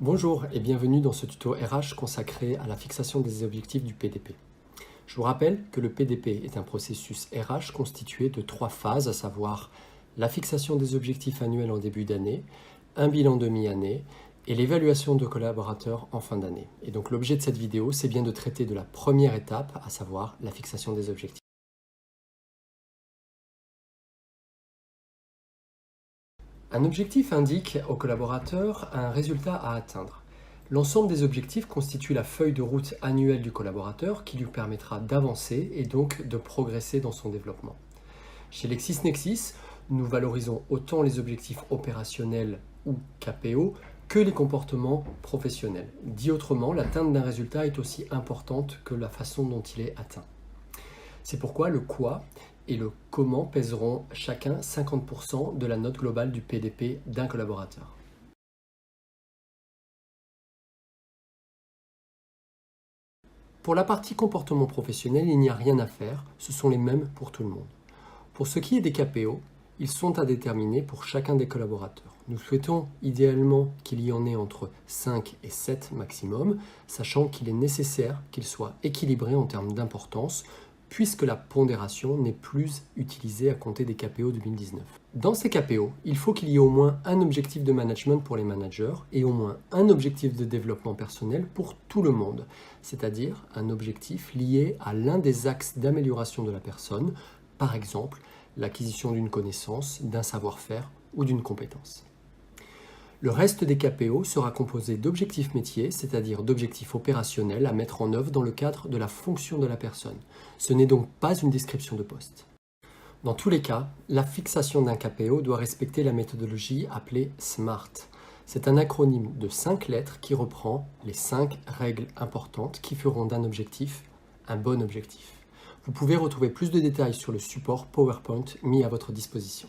Bonjour et bienvenue dans ce tuto RH consacré à la fixation des objectifs du PDP. Je vous rappelle que le PDP est un processus RH constitué de 3 phases, à savoir la fixation des objectifs annuels en début d'année, un bilan de mi-année et l'évaluation de collaborateurs en fin d'année. Et donc l'objet de cette vidéo, c'est bien de traiter de la première étape, à savoir la fixation des objectifs. Un objectif indique au collaborateur un résultat à atteindre. L'ensemble des objectifs constitue la feuille de route annuelle du collaborateur qui lui permettra d'avancer et donc de progresser dans son développement. Chez LexisNexis, nous valorisons autant les objectifs opérationnels ou KPO que les comportements professionnels. Dit autrement, l'atteinte d'un résultat est aussi importante que la façon dont il est atteint. C'est pourquoi le quoi et le comment pèseront chacun 50% de la note globale du PDP d'un collaborateur. Pour la partie comportement professionnel, il n'y a rien à faire, ce sont les mêmes pour tout le monde. Pour ce qui est des KPO, ils sont à déterminer pour chacun des collaborateurs. Nous souhaitons idéalement qu'il y en ait entre 5 et 7 maximum, sachant qu'il est nécessaire qu'ils soient équilibrés en termes d'importance, puisque la pondération n'est plus utilisée à compter des KPO 2019. Dans ces KPO, il faut qu'il y ait au moins un objectif de management pour les managers et au moins un objectif de développement personnel pour tout le monde, c'est-à-dire un objectif lié à l'un des axes d'amélioration de la personne, par exemple l'acquisition d'une connaissance, d'un savoir-faire ou d'une compétence. Le reste des KPO sera composé d'objectifs métiers, c'est-à-dire d'objectifs opérationnels à mettre en œuvre dans le cadre de la fonction de la personne. Ce n'est donc pas une description de poste. Dans tous les cas, la fixation d'un KPO doit respecter la méthodologie appelée SMART. C'est un acronyme de 5 lettres qui reprend les 5 règles importantes qui feront d'un objectif un bon objectif. Vous pouvez retrouver plus de détails sur le support PowerPoint mis à votre disposition.